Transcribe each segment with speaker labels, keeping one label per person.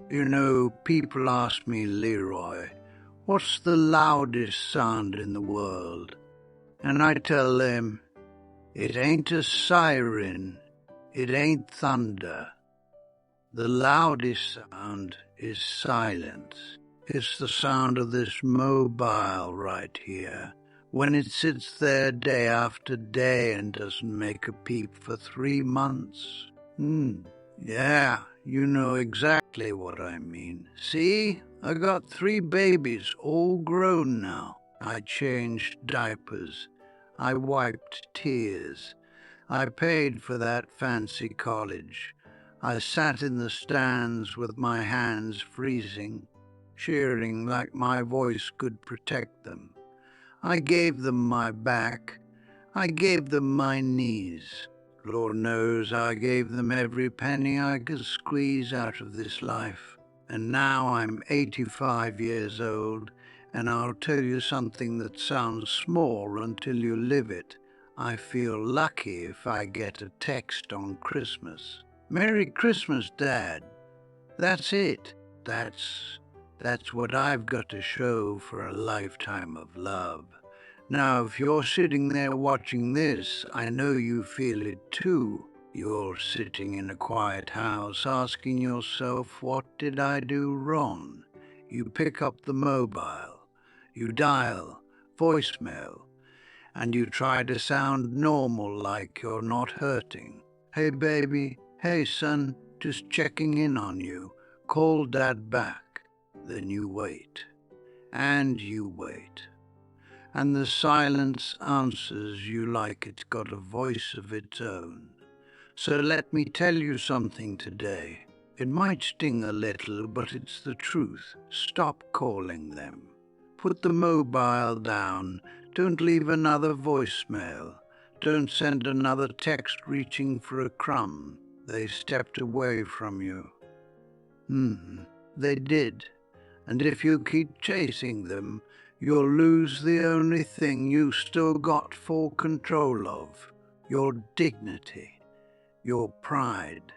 Speaker 1: People ask me, Leroy, what's the loudest sound in the world? And I tell them, it ain't a siren, it ain't thunder. The loudest sound is silence. It's the sound of this mobile right here, when it sits there day after day and doesn't make a peep for 3 months. Yeah, you know exactly what I mean. See, I got 3 babies, all grown now. I changed diapers. I wiped tears. I paid for that fancy college. I sat in the stands with my hands freezing, cheering like my voice could protect them. I gave them my back. I gave them my knees. Lord knows I gave them every penny I could squeeze out of this life. And now I'm 85 years old, and I'll tell you something that sounds small until you live it. I feel lucky if I get a text on Christmas. Merry Christmas, Dad. That's it. That's what I've got to show for a lifetime of love. Now, if you're sitting there watching this, I know you feel it too. You're sitting in a quiet house asking yourself, what did I do wrong? You pick up the mobile, you dial voicemail, and you try to sound normal like you're not hurting. Hey baby, hey son, just checking in on you. Call Dad back. Then you wait, and you wait. And the silence answers you like it's got a voice of its own. So let me tell you something today. It might sting a little, but it's the truth. Stop calling them. Put the mobile down. Don't leave another voicemail. Don't send another text reaching for a crumb. They stepped away from you. They did. And if you keep chasing them, you'll lose the only thing you still got full control of, your dignity, your pride.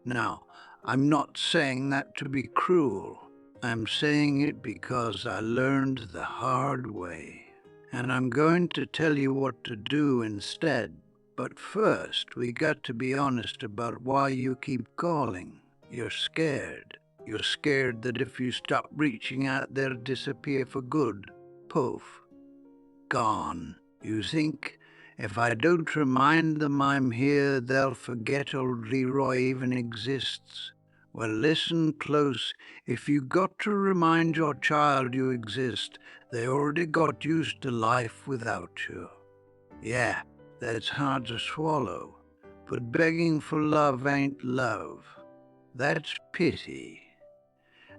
Speaker 1: Now, I'm not saying that to be cruel. I'm saying it because I learned the hard way. And I'm going to tell you what to do instead. But first, we got to be honest about why you keep calling. You're scared. You're scared that if you stop reaching out, they'll disappear for good. Poof. Gone. You think, if I don't remind them I'm here, they'll forget old Leroy even exists. Well, listen close. If you got to remind your child you exist, they already got used to life without you. Yeah, that's hard to swallow. But begging for love ain't love. That's pity.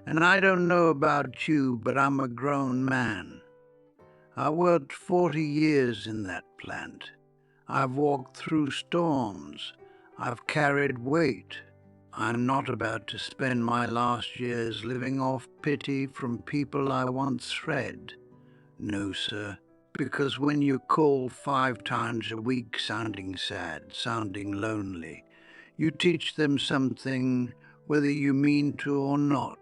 Speaker 1: And I don't know about you, but I'm a grown man. I worked 40 years in that plant. I've walked through storms. I've carried weight. I'm not about to spend my last years living off pity from people I once fed. No, sir, because when you call 5 times a week sounding sad, sounding lonely, you teach them something whether you mean to or not.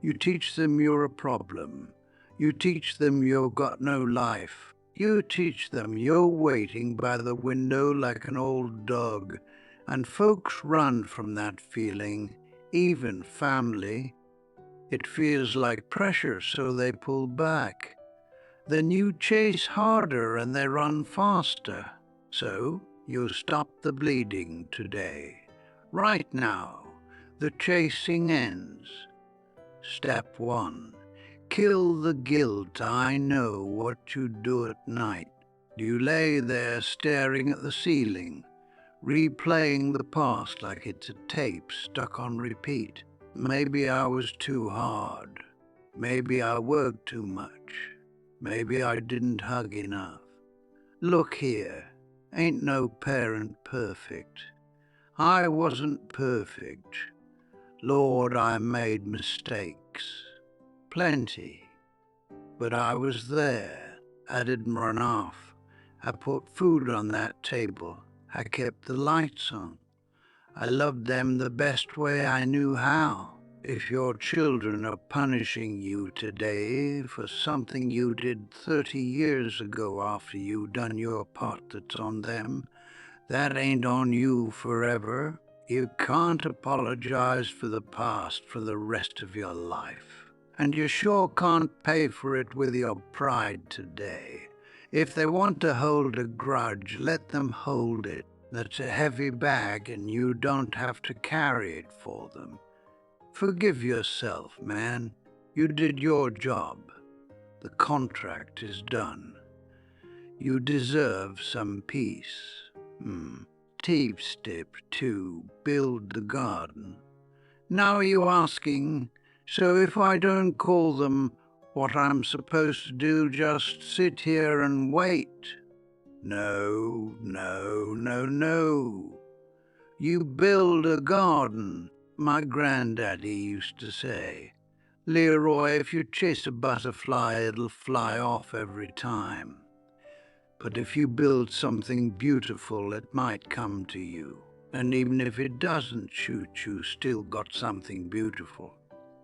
Speaker 1: You teach them you're a problem. You teach them you've got no life. You teach them you're waiting by the window like an old dog. And folks run from that feeling, even family. It feels like pressure, so they pull back. Then you chase harder and they run faster. So you stop the bleeding today. Right now, the chasing ends. Step 1. Kill the guilt. I know what you do at night. You lay there staring at the ceiling, replaying the past like it's a tape stuck on repeat. Maybe I was too hard. Maybe I worked too much. Maybe I didn't hug enough. Look here, ain't no parent perfect. I wasn't perfect. Lord, I made mistakes. Plenty. But I was there. I didn't run off. I put food on that table. I kept the lights on. I loved them the best way I knew how. If your children are punishing you today for something you did 30 years ago after you done your part that's on them, that ain't on you forever. You can't apologize for the past for the rest of your life. And you sure can't pay for it with your pride today. If they want to hold a grudge, let them hold it. That's a heavy bag and you don't have to carry it for them. Forgive yourself, man. You did your job. The contract is done. You deserve some peace. Step 2, build the garden. Now you're asking, so if I don't call them, what I'm supposed to do, just sit here and wait? No, no, no, no. You build a garden, my granddaddy used to say. Leroy, if you chase a butterfly, it'll fly off every time. But if you build something beautiful, it might come to you. And even if it doesn't shoot, you still got something beautiful.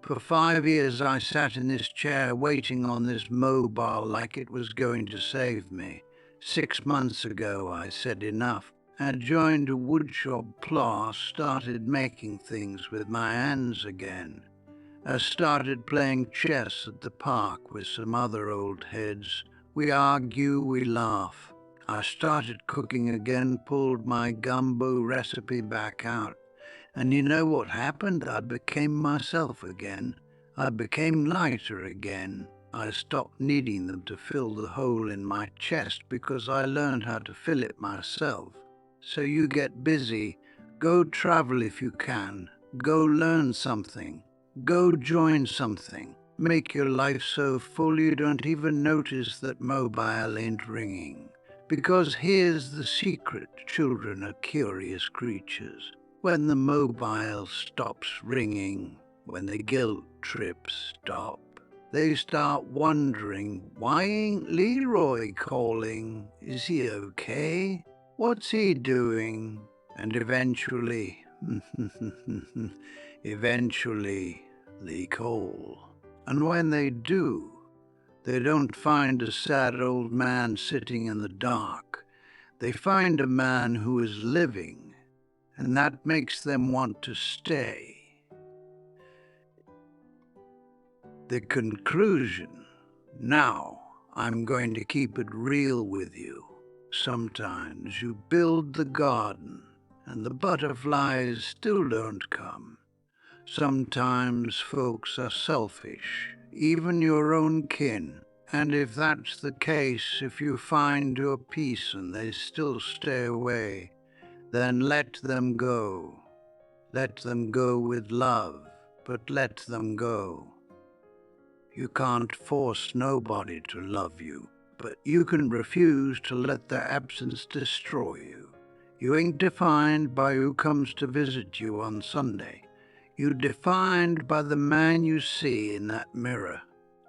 Speaker 1: For 5 years I sat in this chair waiting on this mobile like it was going to save me. 6 months ago I said enough. I joined a woodshop class, started making things with my hands again. I started playing chess at the park with some other old heads. We argue, we laugh. I started cooking again, pulled my gumbo recipe back out. And you know what happened? I became myself again. I became lighter again. I stopped needing them to fill the hole in my chest because I learned how to fill it myself. So you get busy. Go travel if you can. Go learn something. Go join something. Make your life so full you don't even notice that mobile ain't ringing. Because here's the secret, children are curious creatures. When the mobile stops ringing, when the guilt trips stop, they start wondering, why ain't Leroy calling? Is he okay? What's he doing? And eventually, they call. And when they do, they don't find a sad old man sitting in the dark. They find a man who is living, and that makes them want to stay. The conclusion. Now, I'm going to keep it real with you. Sometimes you build the garden, and the butterflies still don't come. Sometimes folks are selfish, even your own kin. And if that's the case, if you find your peace and they still stay away, then let them go. Let them go with love, but let them go. You can't force nobody to love you, but you can refuse to let their absence destroy you. You ain't defined by who comes to visit you on Sunday. You're defined by the man you see in that mirror.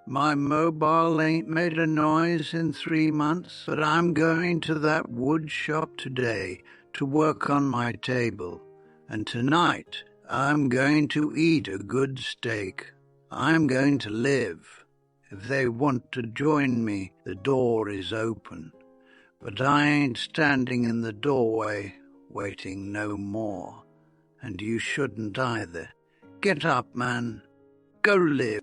Speaker 1: My mobile ain't made a noise in 3 months, but I'm going to that wood shop today to work on my table. And tonight, I'm going to eat a good steak. I'm going to live. If they want to join me, the door is open. But I ain't standing in the doorway, waiting no more. And you shouldn't either. Get up, man. Go live.